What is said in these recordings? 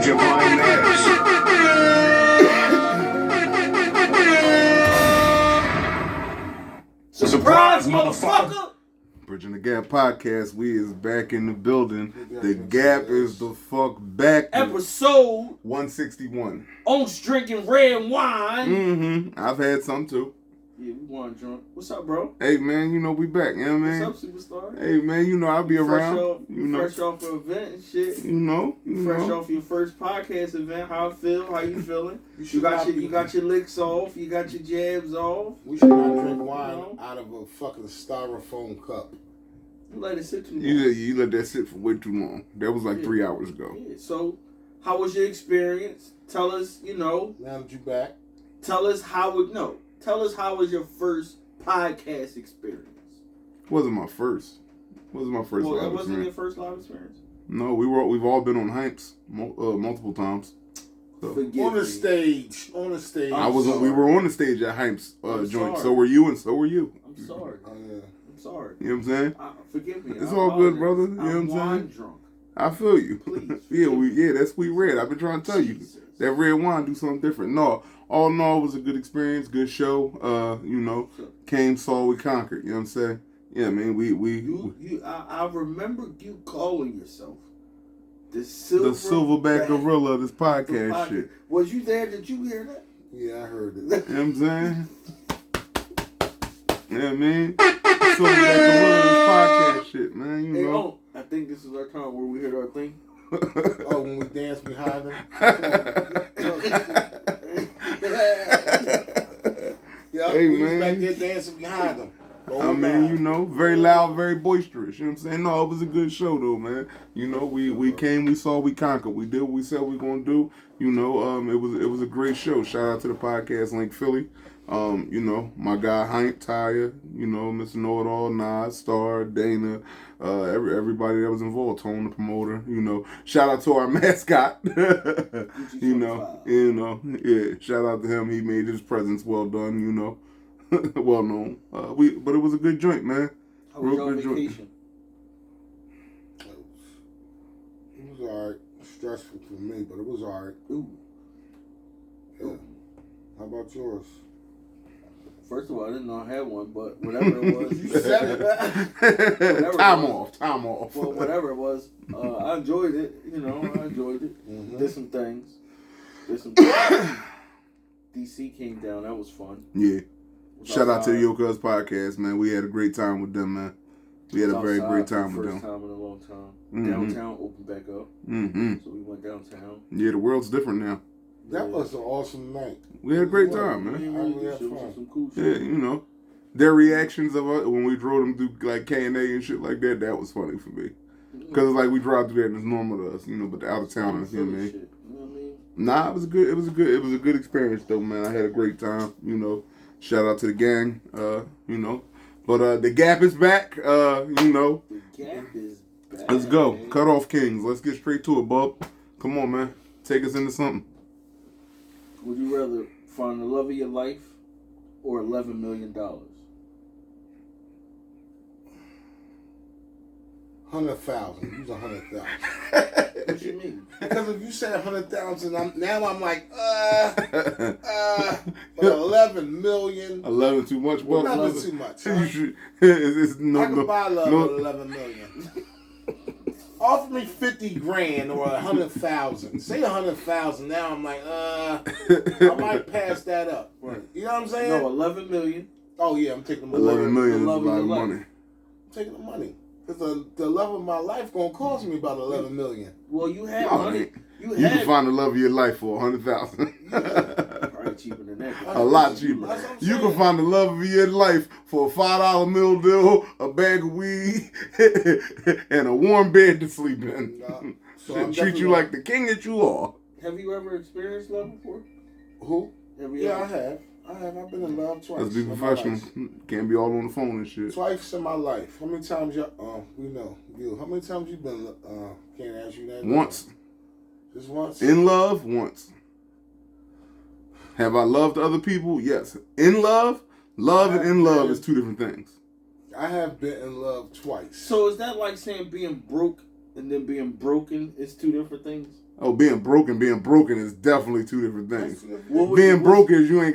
Bridge upon theirs. Surprise, motherfucker! Bridging the Gap podcast, we is back in the building. The Gap is the fuck back. Episode 161. On drinking red wine. I've had some too. Yeah, we want drunk. What's up, bro? Hey man, you know we back, you know what I mean? What's up, superstar? Hey man, you know I'll be around. Fresh off an event and shit. Fresh off your first podcast event. How I feel? How you feeling? You got your licks off. You got your jabs off. We should not drink wine out of a fucking styrofoam cup. You let it sit too long. You let that sit for way too long. That was like 3 hours ago. Yeah. So, how was your experience? Tell us, Now that you back. Tell us how was your first podcast experience? Wasn't my first. Wasn't my first Well, live that wasn't experience. your first live experience? No, we've all been on hypes multiple times. So. On the stage. We were on the stage at Hypes joint. Sorry. So were you, and so were you. I'm sorry. I'm sorry. You know what I'm saying? Forgive me. It's all good, brother. You know what I'm saying? Drunk. I feel you. Please. That's sweet red. I've been trying to tell you. That red wine do something different. No, all in all, it was a good experience, good show. Came, saw, we conquered. You know what I'm saying? Yeah, man. I remember you calling yourself the silverback gorilla of this podcast shit. Was you there? Did you hear that? Yeah, I heard it. You know what I'm saying? Yeah, man. Silverback gorilla of this podcast shit, man. You know. I think this is our time where we hit our thing. When we dance behind them. Hey, we man. was back there dancing behind them. Very loud, very boisterous. You know what I'm saying? No, it was a good show though, man. We came, we saw, we conquered. We did what we said we gonna do. It was a great show. Shout out to the podcast link Philly. My guy Hank, Tyre, Mr. Know-It-All, Nas, Star, Dana, everybody that was involved, Tone, the promoter, Shout out to our mascot. Shout out to him. He made his presence well done, well known. But it was a good joint, man. How was your vacation? It was alright. Stressful for me, but it was alright. Ooh. Yeah. How about yours? First of all, I didn't know I had one, but whatever it was. You said it. Time off. Well, whatever it was, I enjoyed it. I enjoyed it. Mm-hmm. Did some things. DC came down. That was fun. Yeah. Shout out to the Yoko's podcast, man. We had a great time with them, man. We had a very great time with them. First time in a long time. Mm-hmm. Downtown opened back up. Mm-hmm. So we went downtown. Yeah, the world's different now. That was an awesome night. We had a great time, man. We had fun. Some cool shit. Yeah, their reactions of us when we drove them through like K&A and shit like that, that was funny for me. Because it's like we drive through that and it's normal to us, but the out of towners, you know what I mean? Nah, it was a good experience though, man. I had a great time, Shout out to the gang, But the Gap is back, The Gap is back. Let's go. Cut off Kings. Let's get straight to it, bub. Come on, man. Take us into something. Would you rather find the love of your life or $11 million? 100,000. Use 100,000. What you mean? Because if you said 100,000, I'm like, but 11 million. 11 too much, bub. 11 too much. Huh? I can buy love with 11 million. Offer me 50 grand or 100,000. Say 100,000. Now I'm like, I might pass that up. Right. You know what I'm saying? No, 11 million. Oh yeah, I'm taking the money. 11 million is a love lot of of your money. life. I'm taking the money. Because the love of my life gonna cost me about 11 million. Well, you had Oh, money. man. You can find the love of your life for 100,000. Probably cheaper than that. A lot cheaper. You can find the love of your life for a $5 meal deal, a bag of weed, and a warm bed to sleep in. So treat you like the king that you are. Have you ever experienced love before? Who? Yeah, I have. I've been in love twice. Let's be professional. Can't be all on the phone and shit. Twice in my life. How many times we know you? How many times you been? Can't ask you that. Once. Just once. In love, once. Have I loved other people? Yes. In love and in love is two different things. I have been in love twice. So is that like saying being broke and then being broken is two different things? Oh, being broken is definitely two different things. What Being broke is you ain't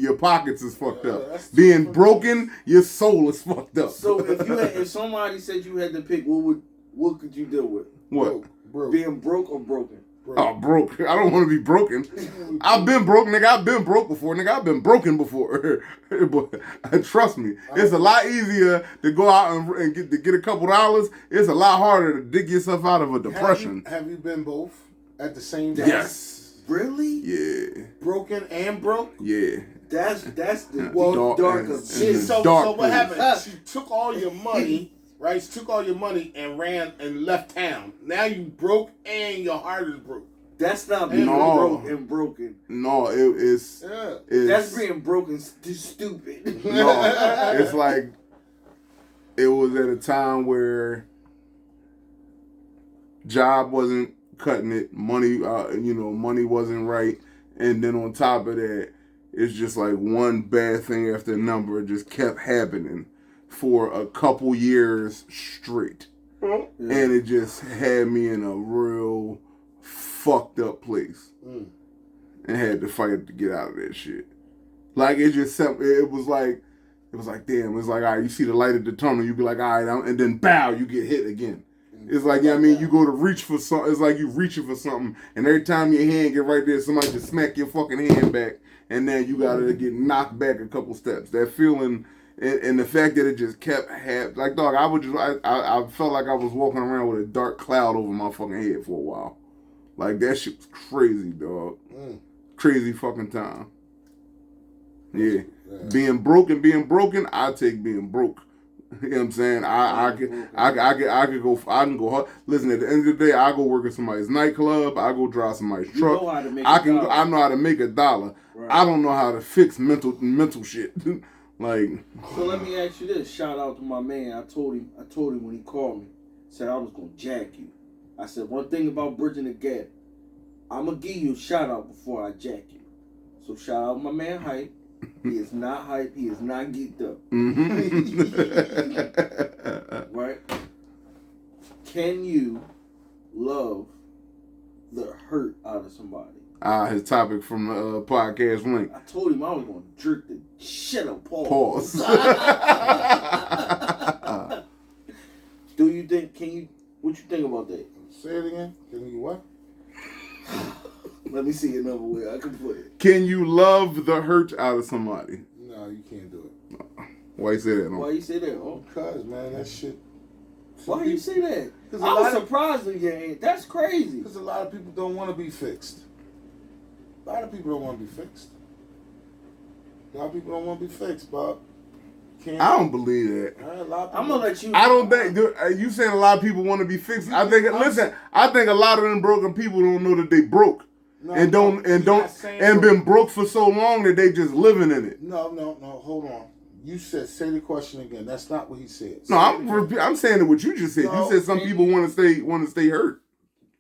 your pockets is fucked up. Being broken, your soul is fucked up. So if somebody said you had to pick, what could you deal with? What? Broke. Being broke or broken? Oh, broke. I don't want to be broken. I've been broke, nigga. I've been broke before, nigga. I've been broken before. But trust me, it's a lot easier to go out and get a couple dollars. It's a lot harder to dig yourself out of a depression. Have you been both at the same time? Yes. Really? Yeah. Broken and broke? Yeah. That's the Dark of and shit. So dark what place. happened? She took all your money, right? She took all your money and ran and left town. Now you broke and your heart is broke. That's not being broke and broken. No, it's That's being broken stupid. No, it's like it was at a time where job wasn't cutting it, money wasn't right, and then on top of that, it's just like one bad thing after another just kept happening for a couple years straight, and it just had me in a real fucked up place, and had to fight to get out of that shit. Like it was like damn. It's like all right, you see the light at the tunnel, you be like all right, and then bow, you get hit again. It's like you go to reach for something. It's like you reaching for something, and every time your hand get right there, somebody just smack your fucking hand back, and then you gotta get knocked back a couple steps. That feeling and the fact that it just kept happening. Like dog, I felt like I was walking around with a dark cloud over my fucking head for a while. Like that shit was crazy, dog. Crazy fucking time. Yeah. Being broken, I take being broke. You know what I'm saying? I can go. Listen, at the end of the day, I go work at somebody's nightclub. I go drive somebody's truck. I know how to make a dollar. Right. I don't know how to fix mental shit. Like. So let me ask you this. Shout out to my man. I told him when he called me. Said I was gonna jack you. I said one thing about bridging the gap. I'm gonna give you a shout out before I jack you. So shout out my man Hype. He is not hype. He is not geeked up. Right? Can you love the hurt out of somebody? His topic from the podcast link. I told him I was going to jerk the shit out of Pause. Do you think, what you think about that? Say it again. Can you what? Let me see another way I can put it. Can you love the hurt out of somebody? No, you can't do it. Why you say that? No? Why you say that? Oh, because man, that shit. Why you say that? I was surprised at your end. That's crazy. Because a lot of people don't want to be fixed. A lot of people don't want to be fixed. A lot of people don't want to be fixed, Bob. I don't believe that. I'm gonna let you. I don't think you saying a lot of people want to be fixed. I think a lot of them broken people don't know that they broke. No, and been broke for so long that they just living in it. No, hold on. You said, say the question again. That's not what he said. No, I'm saying what you just said. No, you said some people want to stay hurt.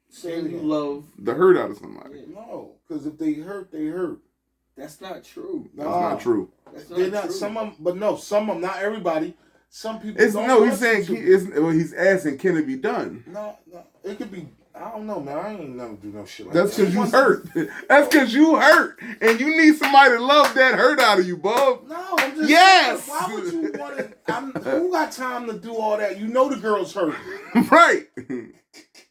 Say you love the hurt out of somebody. No, because if they hurt, they hurt. That's not true. That's not true. That's not true. Some of them, but no, some of them, not everybody. Some people. He's saying he's asking, can it be done? No, it could be. I don't know, man. I ain't never do no shit like That's that. That's because you hurt. That's because you hurt. And you need somebody to love that hurt out of you, bub. No, I'm just yes. saying, why would you want to? Who got time to do all that? You know the girl's hurt. Right.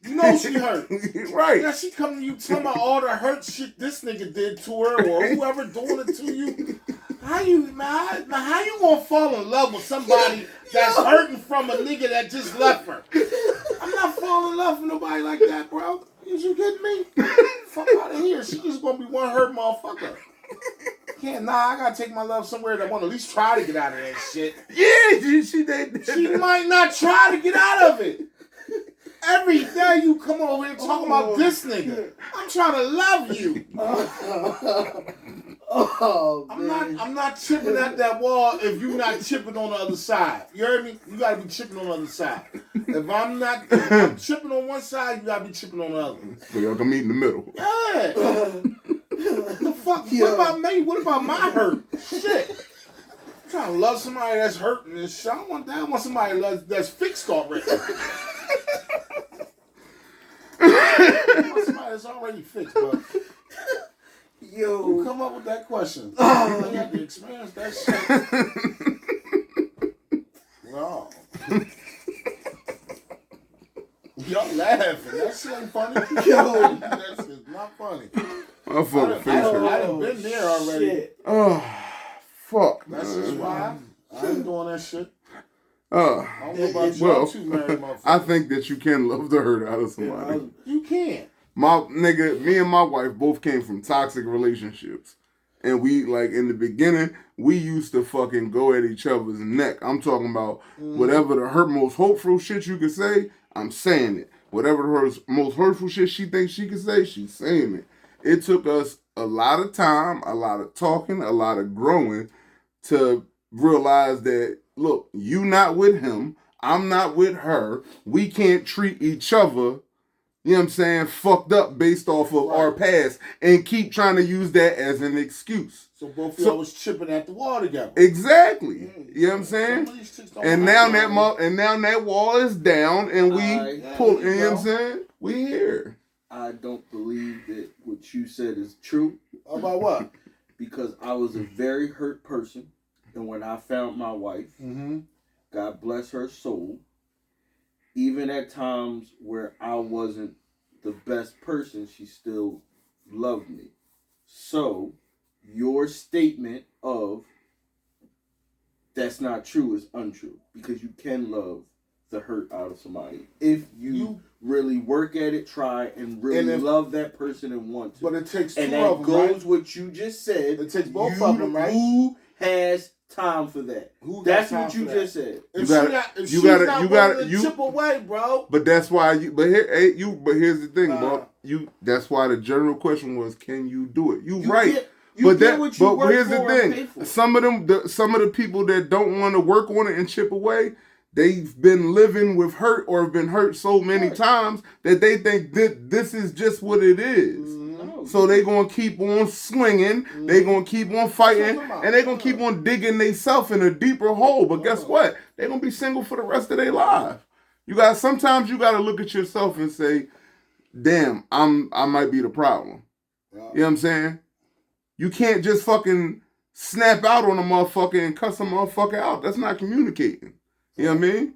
You know she hurt. Right. Now she come to you talking about all the hurt shit this nigga did to her or whoever doing it to you. How you gonna fall in love with somebody that's hurting from a nigga that just left her? I'm not falling in love with nobody like that, bro. Is you kidding me? Fuck out of here. She just gonna be one hurt motherfucker. I gotta take my love somewhere that wanna at least try to get out of that shit. Yeah, she might not try to get out of it. Every day you come over here talking about this nigga. I'm trying to love you. I'm not chipping at that wall if you're not chipping on the other side. You heard me? You gotta be chipping on the other side. If I'm chipping on one side, you gotta be chipping on the other. So y'all can meet in the middle. Yeah. The fuck? Yeah. What about me? What about my hurt? Shit. I'm trying to love somebody that's hurting and shit. I don't want that. I want somebody that's fixed already. I want somebody fixed, but who come up with that question? They had to experience that shit. No. Y'all laughing. That shit ain't funny. Yo, that shit's not funny. My fucking face hurt. I done been there already. Shit. Oh, fuck. That's just why I ain't doing that shit. I don't know about well, y'all two married motherfuckers. I think that you can love the hurt out of somebody. You can't. Me and my wife both came from toxic relationships. And we, like, in the beginning, we used to fucking go at each other's neck. I'm talking about whatever the most hurtful shit you could say, I'm saying it. Whatever the most hurtful shit she thinks she can say, she's saying it. It took us a lot of time, a lot of talking, a lot of growing to realize that, look, you not with him, I'm not with her. We can't treat each other, you know what I'm saying, fucked up based off of our past and keep trying to use that as an excuse. So both of y'all was chipping at the wall together. Exactly. You know what I'm saying? And now that wall is down and we pull, you know what I'm saying? We here. I don't believe that what you said is true. About what? Because I was a very hurt person. And when I found my wife, God bless her soul, even at times where I wasn't the best person, she still loved me. So, your statement of that's not true is untrue. Because you can love the hurt out of somebody. If you really work at it, try, and really love that person and want to. But it takes two and of them, that goes what you just said. It takes both of them, right? Who has time for that? That's what you just said. If she's not willing to chip away, bro. But that's why But here's the thing, bro. That's why the general question was, can you do it? You right. But here's the thing. Some of the people that don't want to work on it and chip away, they've been living with hurt or have been hurt so many times that they think that this is just what it is. So they gonna keep on swinging, they gonna keep on fighting, and they gonna keep on digging themselves in a deeper hole. But guess what? They gonna be single for the rest of their life. Sometimes you gotta look at yourself and say, damn, I might be the problem. You know what I'm saying? You can't just fucking snap out on a motherfucker and cuss a motherfucker out. That's not communicating. You know what I mean?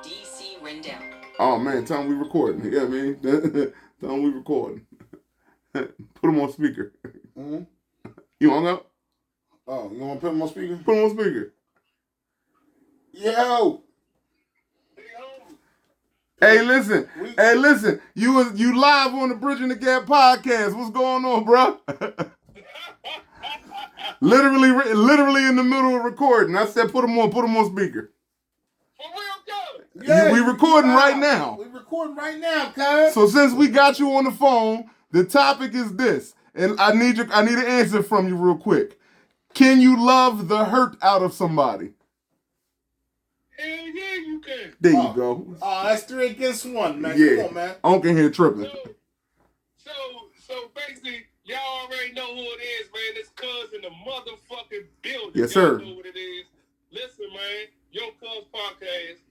DC Rendell. Oh man, tell them we recording. You know what I mean? Tell them we recording. Put him on speaker. You hung up? Oh, you want to put him on speaker? Put him on speaker. Yo! Hey, listen. You live on the Bridging the Gap podcast. What's going on, bro? literally in the middle of recording. I said put him on speaker. For real good. Yeah, we recording right now. We recording right now, cuz. So since we got you on the phone, the topic is this, and I need an answer from you real quick. Can you love the hurt out of somebody? Hell yeah, you can. There you go. Oh, that's 3 against 1, man. Yeah. Come on, man. Uncle here tripping. So basically, y'all already know who it is, man. It's Cuz in the motherfucking building. Yes, sir. Y'all know what it is. Listen, man, your Cuz podcast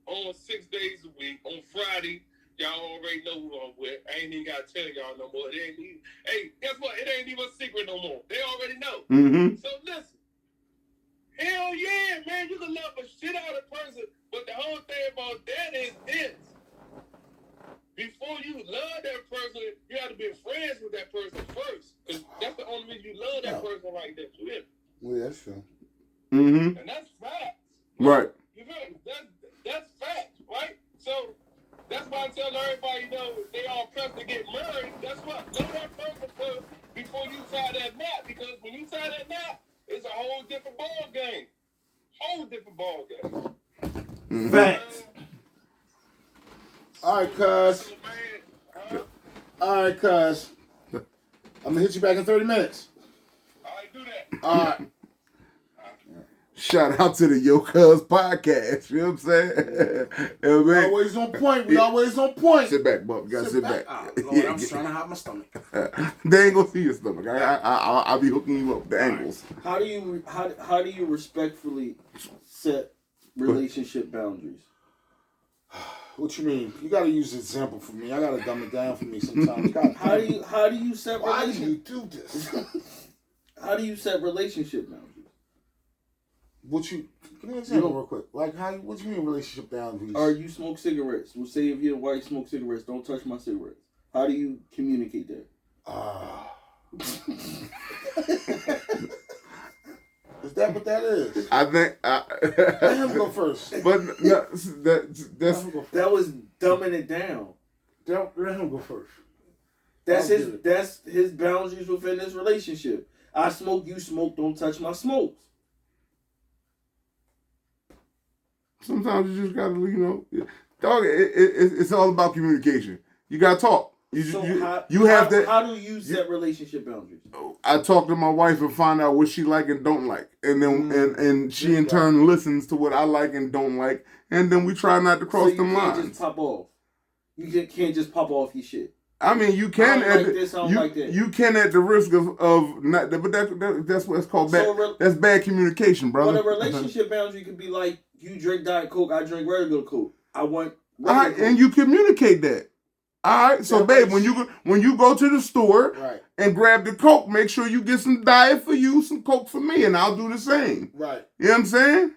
on 6 days a week. On Friday, y'all already know who I'm with. I ain't even got to tell y'all no more. Hey, guess what? It ain't even a secret no more. They already know. Mm-hmm. So listen. Hell yeah, man. You can love a shit out of a person. But the whole thing about that is this. Before you love that person, you have to be friends with that person first. Because that's the only reason you love that person like that. You hear me? Well, that's true. Mm-hmm. And that's facts. Right. You feel me? That's facts, right? So that's why I tell everybody, they all pressed to get married. That's what. Know that person first before you tie that knot. Because when you tie that knot, it's a whole different ball game. Whole different ball game. Mm-hmm. Facts. All right, cuz. All right, cuz. I'm going to hit you back in 30 minutes. All right, do that. All right. Shout out to the Yo Cuz podcast. You know what I'm saying? Yeah, man. Always on point. We always on point. Sit back, Buck. You gotta sit back. Oh, Lord, I'm trying to hide my stomach. They ain't gonna see your stomach. I'll be hooking you up with the angles. How do you respectfully set relationship boundaries? What you mean? You gotta use an example for me. I gotta dumb it down for me sometimes. How do you set Why do you relationship? do this? How do you set relationship boundaries? What you give me an example real quick? Like what you mean relationship boundaries? Or you smoke cigarettes. We'll say if your wife smokes cigarettes, don't touch my cigarettes. How do you communicate that? Is that what that is? I think. Let him go first. But no, that's That was dumbing it down. Let him go first. That's his boundaries within this relationship. I smoke, you smoke, don't touch my smokes. sometimes you just gotta, dog. It's all about communication. You gotta talk. How do you set relationship boundaries? I talk to my wife and find out what she like and don't like, and then and she in turn listens to what I like and don't like, and then we try not to cross them lines. You can't just pop off. You can't just pop off your shit. I mean, you can you can at the risk of not, but that's what it's called. That's bad communication, brother. But a relationship boundary could be like, you drink Diet Coke, I drink regular Coke. I want regular Coke. And you communicate that. All right, so babe, when you go to the store and grab the Coke, make sure you get some Diet for you, some Coke for me, and I'll do the same. Right. You know what I'm saying?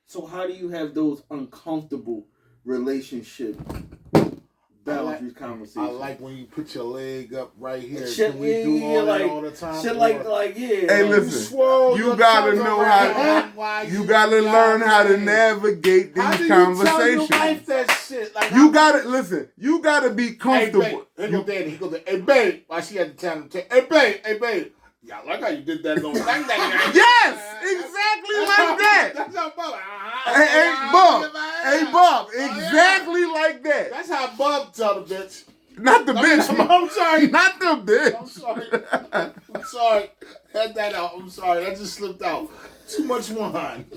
So how do you have those uncomfortable relationship boundaries conversations? I like when you put your leg up right here. Shit, we do all that all the time? Shit like yeah. Hey, listen, you gotta know how. You gotta learn how to navigate these conversations. Tell your wife that shit? Like, you gotta listen. You gotta be comfortable. He goes, hey babe. Why she had to tell him? Hey babe. Yeah, I like how you did that little thing. Yes, exactly like that. That's how Bub. Hey, Bub, exactly like that. That's how Bub tell the bitch. Not the bitch. I'm sorry. Not the bitch. I'm sorry. Had that out. I'm sorry. That just slipped out. Too much wine.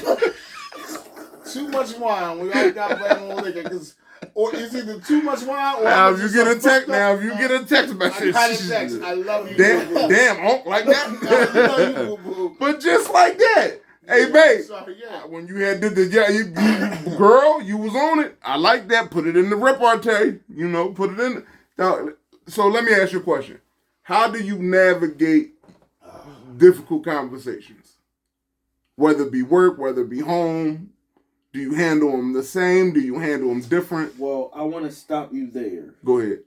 Too much wine. We already got black on liquor. Or it's either too much wine or now if you get a text message. I text. I love you. Damn, like that. But just like that. Hey babe, when you had did the girl, you was on it. I like that. Put it in the repertoire. Put it in. So let me ask you a question. How do you navigate difficult conversations? Whether it be work, whether it be home. Do you handle them the same? Do you handle them different? Well, I want to stop you there. Go ahead.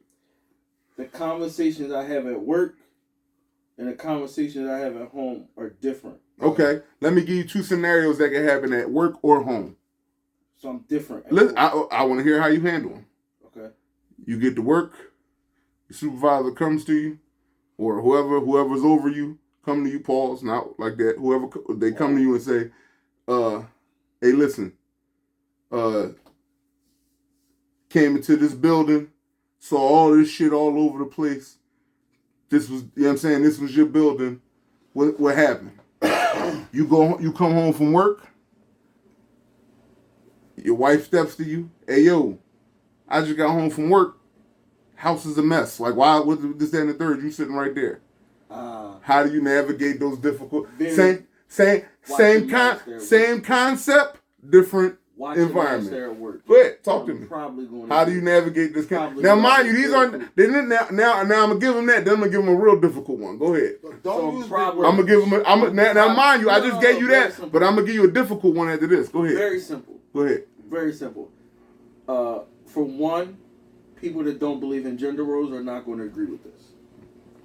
The conversations I have at work and the conversations I have at home are different. Okay. Let me give you two scenarios that can happen at work or home. So I'm different. I want to hear how you handle them. Okay. You get to work, your supervisor comes to you, or whoever's over you, come to you, pause, not like that. Whoever, they come to you and say, hey, listen. Came into this building, saw all this shit all over the place. This was, this was your building. What happened? You come home from work. Your wife steps to you. Hey, yo, I just got home from work. House is a mess. Like, why? What this, that, and the third? You sitting right there. How do you navigate those difficult? Same concept, different environment. Go ahead, talk to me. How do you navigate this? Now, mind you, these aren't. Now I'm gonna give them that. Then I'm gonna give them a real difficult one. Go ahead. I'm gonna give them. Now, mind you, I just gave you that, but I'm gonna give you a difficult one after this. Go ahead. Very simple. Go ahead. Very simple. For one, people that don't believe in gender roles are not going to agree with this.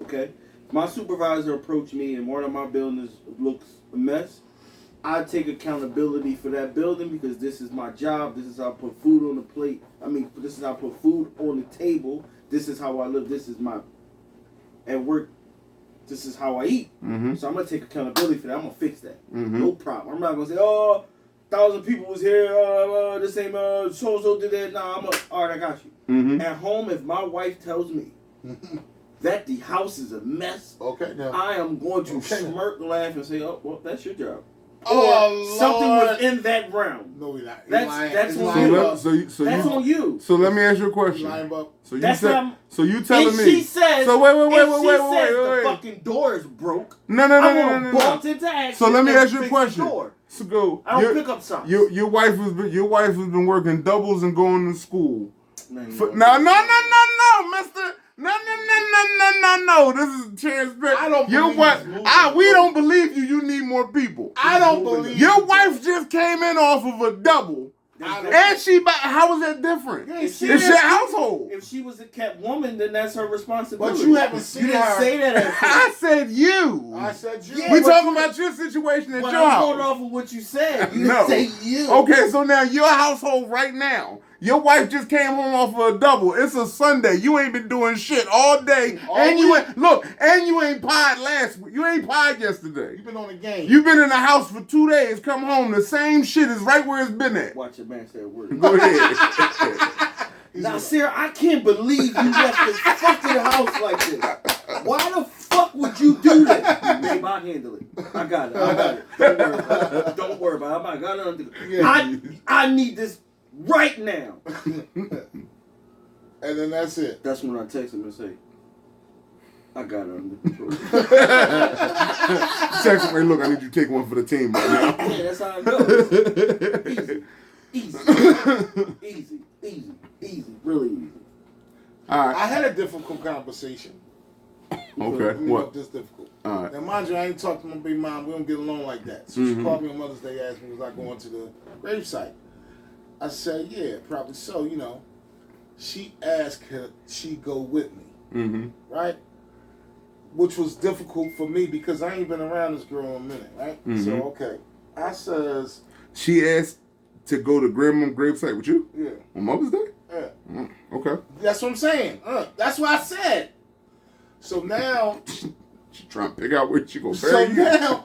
Okay? My supervisor approached me and one of my buildings looks a mess. I take accountability for that building because this is my job. This is how I put food on the plate. This is how I put food on the table. This is how I live. This is at work, this is how I eat. Mm-hmm. So I'm going to take accountability for that. I'm going to fix that. Mm-hmm. No problem. I'm not going to say, 1,000 people was here. This ain't so-and-so did that. Nah, all right, I got you. Mm-hmm. At home, if my wife tells me that the house is a mess, I am going to smirk, laugh, and say, oh, well, that's your job. Or something within that realm. No, we're not. That's on you. That's on you. So let me ask you a question. So you telling me? She says. So wait. The fucking door is broke. No. Bolt into action. So let me ask you a question. So go. I don't pick up something. Your wife has been working doubles and going to school. No, mister. No. This is transparent. I don't Your believe wife, this movie, we bro. don't believe you. You need more people. I don't believe Your wife just came in off of a double. And how is that different? If she It's your household. If she was a kept woman, then that's her responsibility. But you haven't seen You didn't her. say that at first. I said you. I said you. Yeah, We but talking about your situation at But your I'm house. going off of what you said. You No. didn't say you. Okay, so now your household right now. Your wife just came home off of a double. It's a Sunday. You ain't been doing shit all day. And you ain't pied last week. You ain't pied yesterday. You've been on the game. You've been in the house for 2 days. Come home, the same shit is right where it's been at. Watch your man say a word. Go ahead. Now, Sarah, I can't believe you left the fucking house like this. Why the fuck would you do that? Babe, I'll handle it. I got it. Don't worry about it. I got it under control. I need this right now. And then that's it. That's when I text him and say, I got it under control. Text me, look, I need you to take one for the team right now. Yeah, that's how it goes. Easy, really easy. All right. I had a difficult conversation. Okay. What? Just difficult. All right. Now, mind you, I ain't talked to my big mom. We don't get along like that. So she called me on Mother's Day, asked me, was I going to the gravesite? I said, yeah, probably so, you know. She asked her she go with me, right? Which was difficult for me because I ain't been around this girl in a minute, right? So, okay. I says... She asked to go to grandma's gravesite with you? Yeah. On Mother's Day? Yeah. Okay. That's what I'm saying. That's what I said. So now... She trying to pick out where she gonna bury So you. now...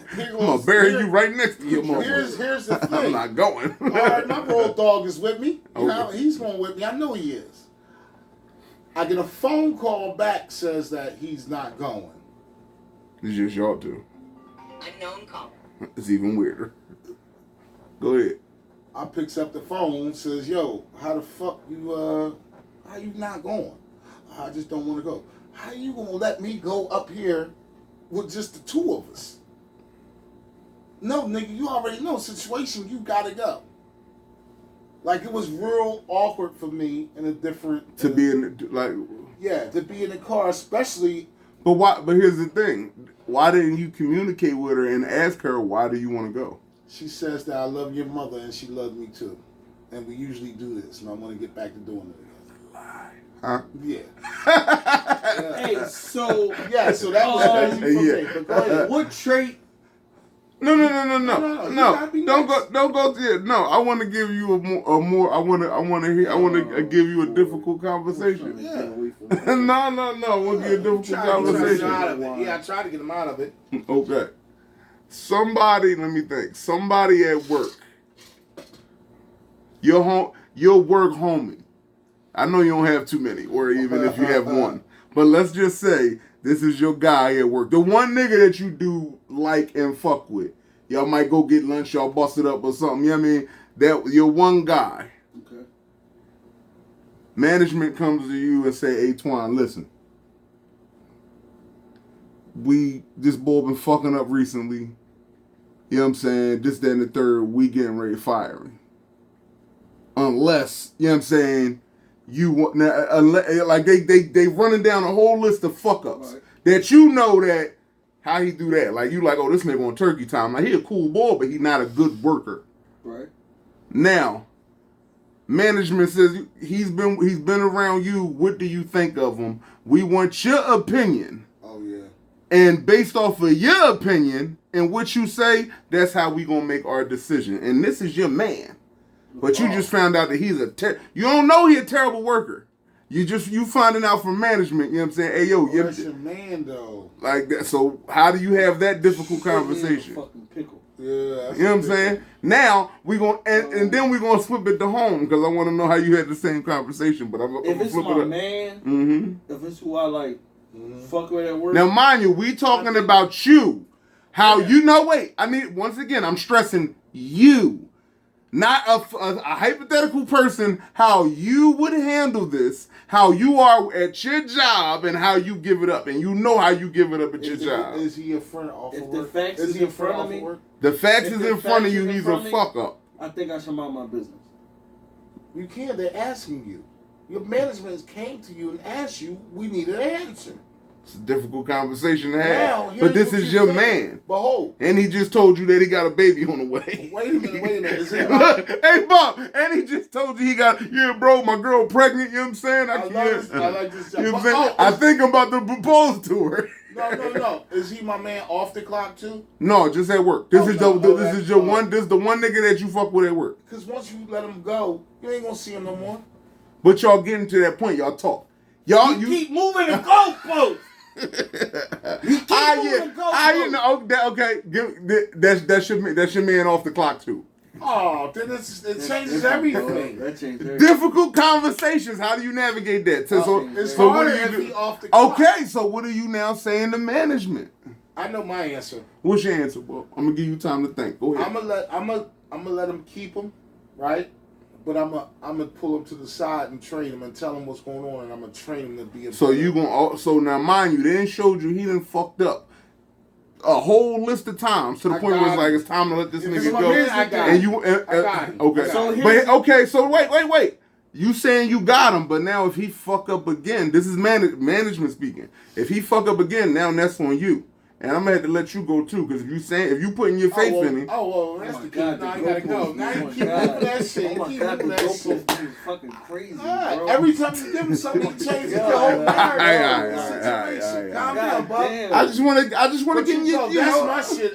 I'm gonna bury you right next to your mother. Here's the thing. I'm not going. All right, my road dog is with me. You Okay. know, he's going with me. I know he is. I get a phone call back says that he's not going. It's just y'all two. Unknown caller. It's even weirder. Go ahead. I picks up the phone, says, yo, how the fuck you, how you not going? I just don't want to go. How you gonna let me go up here with just the two of us? No, nigga, you already know the situation. You gotta go. Like, it was real awkward for me in a different... To be in, like... Yeah, to be in the car, especially... But why? But here's the thing. Why didn't you communicate with her and ask her, why do you want to go? She says that I love your mother and she loves me too. And we usually do this, and I want to get back to doing it again. Huh? Yeah. Hey, so... Yeah, so that was crazy for me. But go ahead. What trait... No. you gotta be Don't nice. go to it. No, I want to give you a more. I want to give you a difficult conversation. Yeah. No. I want to give you a difficult conversation. I tried to get him out of it. Okay. Somebody, let me think. Somebody at work. Your work homie. I know you don't have too many, or even if you have one. But let's just say this is your guy at work. The one nigga that you do like and fuck with. Y'all might go get lunch, y'all bust it up or something. You know what I mean? That your one guy. Okay. Management comes to you and say, hey, Twan, listen. This boy been fucking up recently. You know what I'm saying? This, that, and the third, we getting ready to fire him. Unless, you know what I'm saying, you want, like they running down a whole list of fuck ups that you know that how he do that. Like you like, oh, this nigga on turkey time. Like he a cool boy, but he not a good worker. Right. Now, management says he's been around you. What do you think of him? We want your opinion. Oh, yeah. And based off of your opinion and what you say, that's how we gonna make our decision. And this is your man. But you just found out that he's you don't know he's a terrible worker. You finding out from management, you know what I'm saying? Hey, yo, That's your man, though. like that. So how do you have that difficult conversation? Fucking pickle. Yeah. You know what I'm saying? Now we gonna and then we're gonna flip it to home because I want to know how you had the same conversation. But I'm If it's flip my it up. man, if it's who I like, fuck with at work. Now, mind you, we talking about you. How you know? Wait, I mean, once again, I'm stressing you. Not a hypothetical person, how you would handle this, how you are at your job, and how you give it up. And you know how you give it up at your job. Is he a friend off of If work? the facts is he a in front of off me, work? The facts If is the in front of facts you, is in he's front a of me- fuck up. I think I should mind my business. You can't. They're asking you. Your management came to you and asked you, we need an answer. It's a difficult conversation to Now, have. But this here's is what your you're saying. man. Behold. And he just told you that he got a baby on the way. Wait a minute. Is it Look, hey, Bob, and he just told you he got, yeah, bro, my girl pregnant, you know what I'm saying? I like this job. You know what I'm saying? I think I'm about to propose to her. No. Is he my man off the clock too? No, just at work. This is the one nigga that you fuck with at work. Because once you let him go, you ain't gonna see him no more. But y'all getting to that point, y'all talk. You keep moving the goalpost. Okay. That's your man off the clock too. Oh, then it changes everything. That changes everything. Difficult conversations. How do you navigate that? It's So what harder do you if do? he off the clock. Okay, so what are you now saying to management? I know my answer. What's your answer, bro? I'm gonna give you time to think. Go ahead. I'm gonna let him keep him, right? But I'm gonna pull him to the side and train him and tell him what's going on, and I'm gonna train him to be a. So now, mind you, they didn't showed you he done fucked up a whole list of times to the point where it's like it's time to let this nigga go. Okay. So wait. You saying you got him, but now if he fuck up again, this is management speaking. If he fuck up again, now that's on you. And I'm gonna have to let you go too, because if you putting your faith in him. That's the key. Now I gotta go. Now you keep moving that shit. Oh my God, the goalpost is fucking crazy, bro. Every time you give him something, he changes the whole narrative. Calm down, bub. I just wanna get you. That's my shit.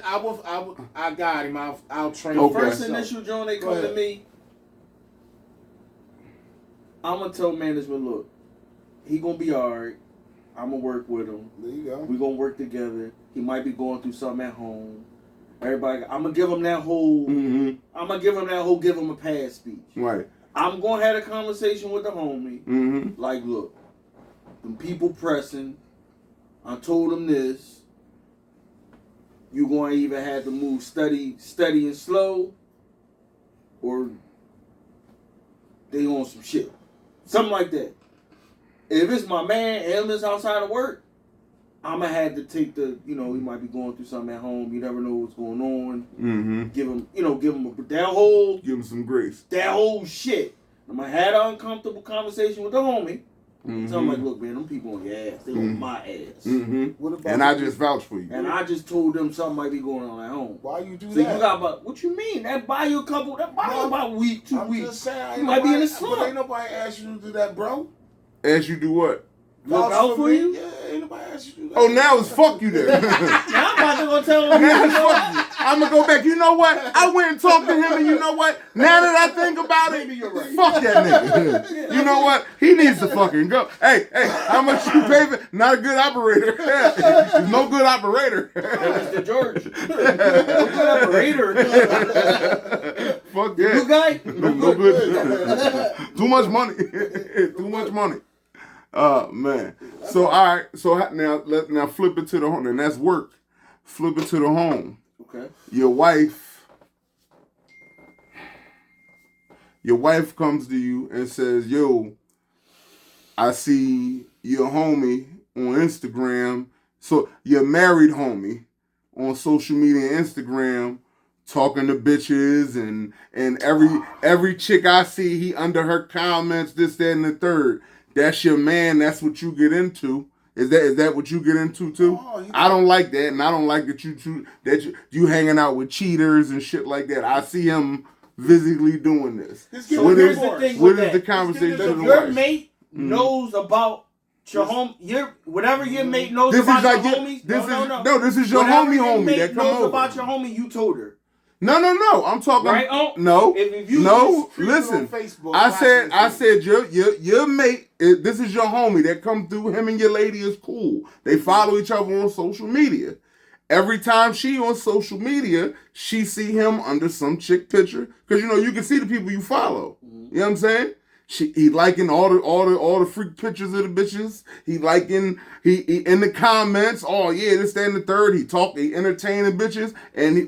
I got him. I'll train him. First initial joint they come to me, I'm gonna tell management, look, he gonna be alright. I'm gonna work with him. There you go. We gonna work together. He might be going through something at home. Everybody, I'm gonna give him that whole. Mm-hmm. I'm gonna give him a pass speech. Right. I'm gonna have a conversation with the homie. Mm-hmm. Like, look, them people pressing. I told them this. You gonna either have to move steady and slow, or they on some shit, something like that. If it's my man, him is outside of work, I'ma have to take he might be going through something at home. You never know what's going on. Mm-hmm. Give him Give him some grace. That whole shit. I'ma have an uncomfortable conversation with the homie. Mm-hmm. So I'm like, look, man, them people on your ass. They on my ass. Mm-hmm. And I just vouch for you. And I just told them something might be going on at home. Why you do so that? You got what you mean? That buy you about a week, 2 weeks. Just saying, you might be in the slump. But ain't nobody asked you to do that, bro. Asked you do what? Look out for you? Yeah, ain't nobody asked you to do that. Oh, now it's fuck you then. Now I'm about to go tell him. Now it's fuck you. I'm going to go back. You know what? I went and talked to him, and you know what? Now that I think about it, fuck that nigga. You know what? He needs to fucking go. Hey, how much you pay for? Not a good operator. He's no good operator. Mr. George. No good operator. Fuck that. Good guy? No good. Too much money. Too much money. Man. So all right. So now flip it to the home. And that's work. Flip it to the home. Okay. Your wife comes to you and says, "Yo, I see your homie on Instagram. So your married homie on social media and Instagram." Talking to bitches and every chick I see, he under her comments, this, that, and the third. That's your man. That's what you get into. Is that what you get into too? Oh, I don't like that, and I don't like that you hanging out with cheaters and shit like that. I see him physically doing this. So here's the thing. What is the conversation? If your mate knows about your home, whatever your mate knows about your homies. This is your homie that come over. About your homie, you told her. No. I'm talking. Right? No. Listen. I said your mate. This is your homie that come through. Him and your lady is cool. They follow each other on social media. Every time she on social media, she see him under some chick picture because you can see the people you follow. You know what I'm saying? He liking all the freak pictures of the bitches. He in the comments. Oh yeah, this, that, and the third. He entertaining bitches,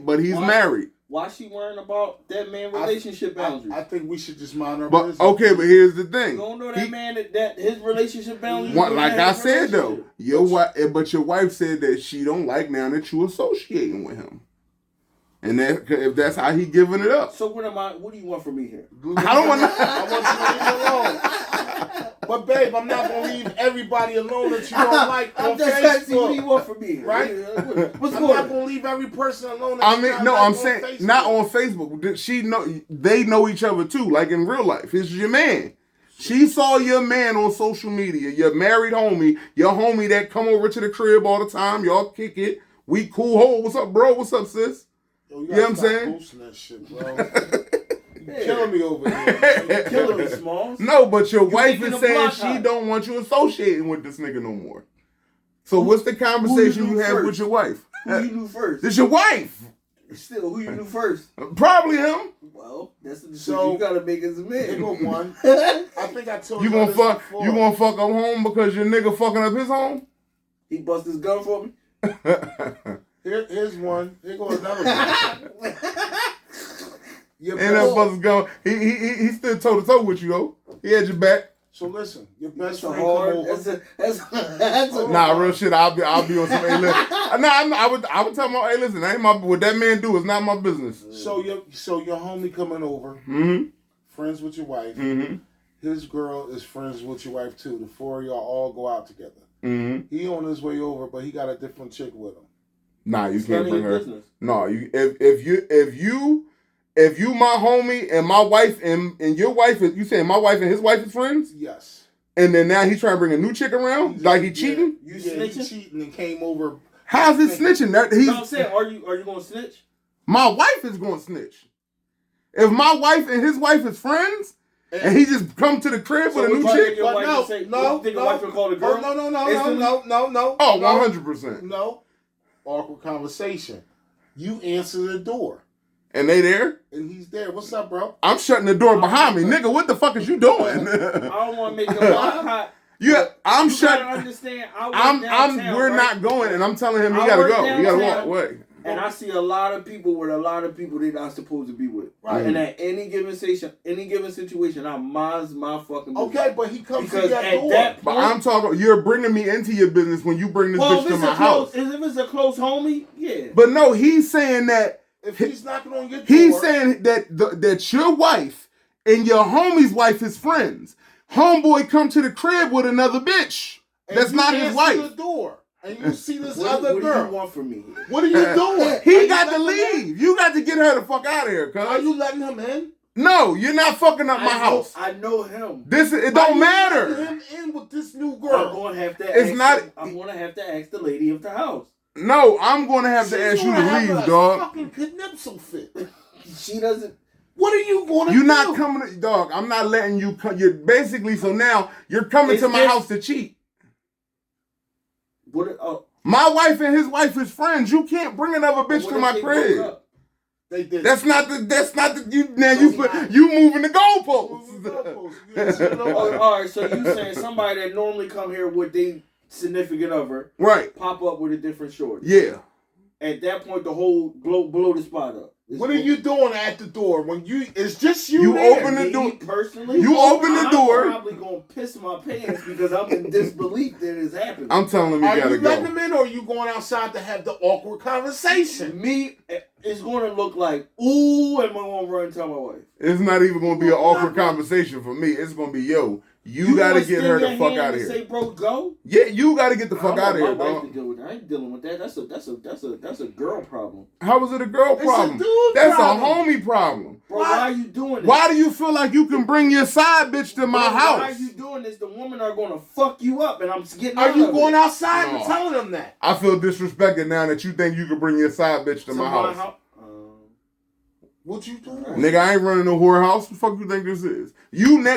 but he's married. Why she worrying about that man relationship boundaries? I think we should just mind our business. Okay, but here's the thing. You don't know that man that his relationship boundaries. Like I said though, your wife said that she don't like now that you associating with him, and that if that's how he giving it up. So what do you want from me here? I don't want. I want you to leave me alone. But babe, I'm not gonna leave everybody alone that you don't like on I'm just trying to see what you Facebook. want from me. Right? What's I'm going not on? gonna leave every person alone that I you mean, not no, like I'm on saying Facebook. not on Facebook. They know each other too, like in real life. It's your man. She saw your man on social media, your married homie, your homie that come over to the crib all the time. Y'all kick it. We cool. Ho, what's up, bro? What's up, sis? Yo, you know what I'm gotta stop saying? posting that shit, bro. You killing me over here. Man. You killing me, Smalls. No, but your wife making is a saying block she out. don't want you associating with this nigga no more. So what's the conversation you have with your wife? Who you knew first? It's your wife. Still, who you knew first? Probably him. Well, that's the decision So, you gotta make as a man. Here go one. I think I told You you gonna this fuck? before. You gonna fuck up home because your nigga fucking up his home? He bust his gun for me. Here's one. Here goes another one. Your And that best, brother's gone. He stood toe to toe with you, though. He had your back. so listen, your best That's a friend hard. come over. That's a. Nah, real shit. I'll be on some. Hey, listen. I would tell my. Hey, listen. Ain't my what that man do is not my business. So your homie coming over, Mm-hmm. friends with your wife. Mm-hmm. His girl is friends with your wife too. The four of y'all all go out together. Mm-hmm. He on his way over, but he got a different chick with him. Nah, you It's can't none of bring your her. business. No, you if you my homie and my wife and your wife is, you saying my wife and his wife is friends, Yes. and then now he's trying to bring a new chick around, like he cheating. You Yeah, snitching? he cheating and came over. How's it snitching? That he's No, I'm saying, are you gonna snitch? my wife is going to snitch. If my wife and his wife is friends, and he just come to the crib with a new what chick, your But wife no, would say, no, you think no. your wife would call the girl? Oh, no, Instantly? no. oh, no. 100%. No. Awkward conversation. You answer the door. And they there? And he's there. What's up, bro? I'm shutting the door behind me. Nigga, what the fuck is you doing? I don't want to make your block hot. Yeah, I'm You gotta shutting. understand. We're right? not going, and I'm telling him he I gotta work go. He gotta walk downtown. away. And I see a lot of people with a lot of people they're not supposed to be with. Right. And at any given situation, I mind my fucking business. Okay, but he comes to Because that at door. that But point, I'm talking. You're bringing me into your business when you bring this well, bitch to my house. if it's a close homie, yeah. But no, he's saying that. If he's knocking on your door, He's saying that that your wife and your homie's wife is friends. Homeboy come to the crib with another bitch. and That's you not his answer wife. the door, and you see this What other do girl. you want from me? What are you doing? He Are you got to letting him in? leave. You got to get her the fuck out of here, Are cuz. you letting him in? No, you're not fucking up my house. I know him. It Why don't you matter. letting him in with this new I'm girl. gonna have to. It's not- I'm gonna have to ask the lady of the house. No, I'm going to have to ask you to leave, dog. Fucking knipsel fit. She doesn't. What are you going to do? You're not coming to, dog. I'm not letting you come. You're basically, so now you're coming Is to my this- house to cheat. What? Oh, My wife and his wife is friends. You can't bring another bitch what to if my they broke crib. up? They did. That's not the, you, now you moving the goalposts. Oh, all right, so you saying somebody that normally come here with their significant other Right. pop up with a different shorty. Yeah. At that point, the whole blow the spot up. It's What are you doing at the door when it's just you? You there? open the Me door. personally. You open the door. I'm probably gonna piss my pants because I'm in disbelief that it's happening. I'm telling him you Are gotta you letting go. him in, or are you going outside to have the awkward conversation? Me, it's gonna look like ooh, and I'm gonna run and tell my wife. It's not even gonna be an awkward conversation for me. It's gonna be, yo, you gotta gonna get her extend the your fuck hand out of and here. Say, bro, go. Yeah, you gotta get the fuck out of here, My wife to dog. deal with that. I ain't dealing with that. That's a girl problem. How was it a girl It's a problem? dude That's problem. a homie problem. Bro, why are you doing this? Why do you feel like you can bring your side bitch to my Bro, house? Why are you doing this? The women are gonna fuck you up, and I'm getting Are out you of going it. outside No. and telling them that? I feel disrespected now that you think you can bring your side bitch to my house. What you doing? Nigga, I ain't running no whorehouse. What the fuck you think this is?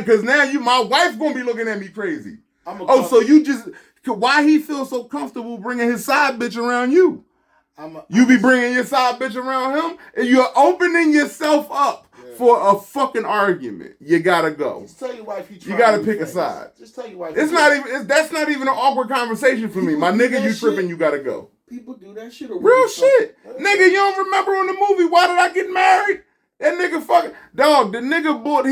Cause now my wife gonna be looking at me crazy. Oh, so you just, why he feel so comfortable bringing his side bitch around you? You be bringing your side bitch around him, and you're opening yourself up for a fucking argument. You gotta go. Just tell your wife You gotta pick a side. Just tell your wife. That's not even an awkward conversation for me. My People do nigga, that you tripping, shit. you gotta go. People do that shit. Real shit. Nigga, you don't remember on the movie, Why Did I Get Married? That nigga fucking, dog, the nigga bought,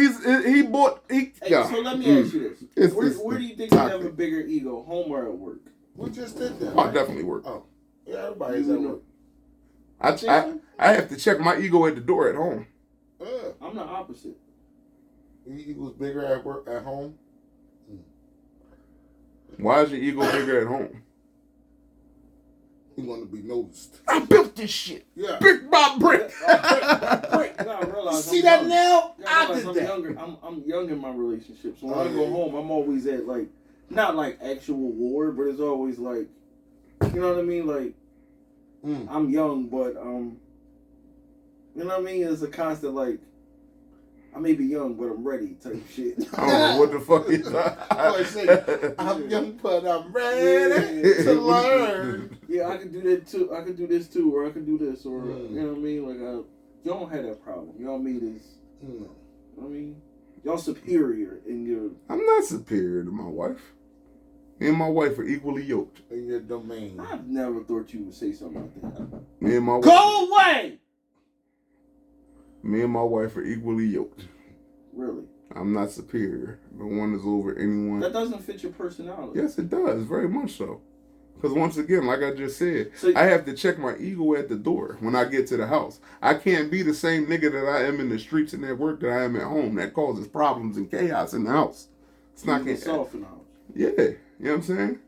Hey, yeah. so let me ask you this. Where do you think you have a toxic. bigger ego, home or at work? We just did that. Oh, right? definitely work. Oh, yeah, everybody's at work. I have to check my ego at the door at home. I'm the opposite. He was bigger at work, at home. Why is your ego bigger at home? You want to be noticed. I built this shit. Yeah. Brick by brick. You gotta realize See I'm that young. now? You I gotta did realize that. I'm younger. I'm young in my relationship. So when Oh, I go yeah. home, I'm always at like, not like actual war, but it's always like, you know what I mean? Like, I'm young, but you know what I mean? It's a constant like, I may be young, but I'm ready type shit. I don't know what the fuck is that. I always say, I'm young, but I'm ready to learn. Yeah, I can do that too. I can do this too, or I can do this, or you know what I mean? Like, you don't have that problem. Y'all meet as, you know what I mean? Y'all superior in your. I'm not superior to my wife. Me and my wife are equally yoked. In your domain. I've never thought you would say something like that. Me and my wife. Go away! Me and my wife are equally yoked. Really? I'm not superior. No one is over anyone. That doesn't fit your personality. Yes, it does. Very much so. Because once again, like I just said, So- I have to check my ego at the door when I get to the house. I can't be the same nigga that I am in the streets and at work that I am at home. That causes problems and chaos in the house. It's not You're gonna. soft in the house. Yeah, you know what I'm saying?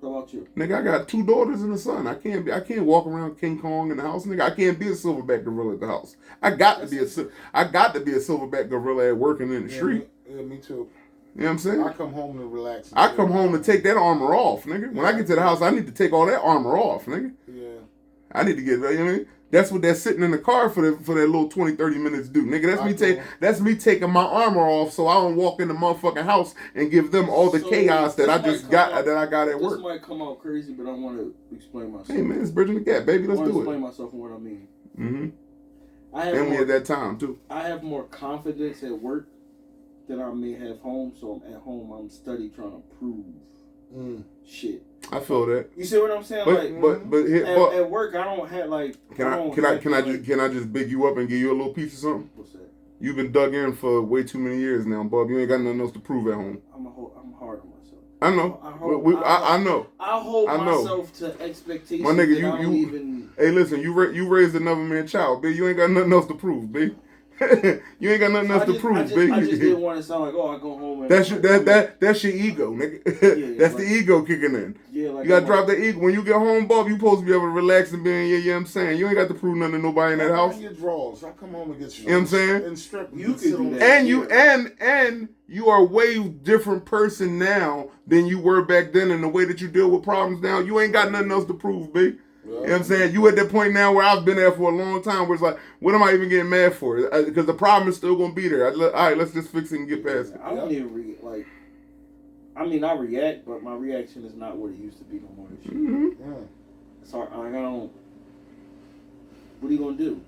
How about you? Nigga, I got 2 daughters and a son. I can't walk around King Kong in the house, nigga. I can't be a silverback gorilla at the house. I got to be a silverback gorilla at work and in the street. Me too. You know what I'm saying? I come home to relax. I come home to take that armor off, nigga. When I get to the house, I need to take all that armor off, nigga. Yeah. I need to get, you know what I mean? That's what that sitting in the car for that little 20, 30 minutes do. Nigga, that's me taking my armor off so I don't walk in the motherfucking house and give them all the So, chaos that I got at This work. might come out crazy, but I want to explain myself. Hey man, it's bridging the gap, baby. I Let's want to do explain it. myself and what I mean. Mm-hmm. I have And we more, had that time too. I have more confidence at work than I may have home. So at home, I'm steady trying to prove shit. I feel that. You see what I'm saying? But here, at work, I don't have like. can I just big you up and give you a little piece of something? What's that? You've been dug in for way too many years now, Bob. You ain't got nothing else to prove at home. I'm hard on myself. I know. I know. I hold I know. myself to expectations. My nigga, that I don't even. Hey, listen, you raised another man child, B. You ain't got nothing else to prove, B. You ain't got nothing else to prove, B. I just didn't want to sound like, oh, I go home and That's your ego, nigga. That's the ego kicking in. Yeah, like you gotta drop the ego. When you get home, Bob, you supposed to be able to relax and be in, you know what I'm saying? You ain't got to prove nothing to nobody in that house. Your drawers. I come home and get you. You know what I'm saying? And strip you could do that. And you are a way different person now than you were back then, and the way that you deal with problems now, you ain't got nothing else to prove, B. You know what I'm saying? You at that point now where I've been there for a long time where it's like, what am I even getting mad for? Because the problem is still going to be there. All right, let's just fix it and get past it. I don't even I react, but my reaction is not what it used to be no more. This shit. Mm-hmm. It's hard. I don't. What are you going to do?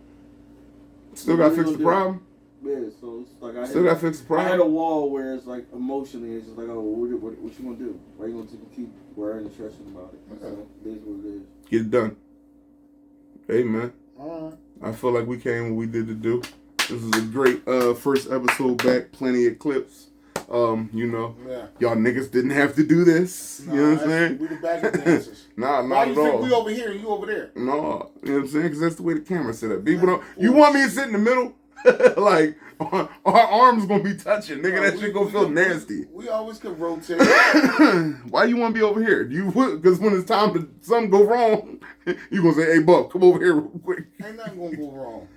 Still got to fix the problem? Yeah, so it's like Still got to fix the problem? I had a wall where it's like emotionally, it's just like, oh, what you going to do? Why you going to keep worrying and stressing about it? So it is what it is. Get it done. Hey, man. All right. I feel like we came what we did to do. This is a great first episode back. Plenty of clips. Y'all niggas didn't have to do this. You know what I'm saying? We the backup dancers. Nah, Why not you at all. think we over here and you over there? No, you know what I'm saying? Because that's the way the camera set up. People don't. You want me to sit in the middle? Like, our arms gonna be touching, nigga. That shit gonna feel nasty. We always could rotate. Why you want to be over here? Because when it's time to something go wrong, you gonna say, "Hey, Buck, come over here real quick." Ain't nothing gonna go wrong.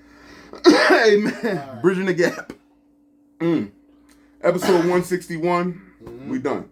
Hey man, bridging the gap. Episode 161. We done.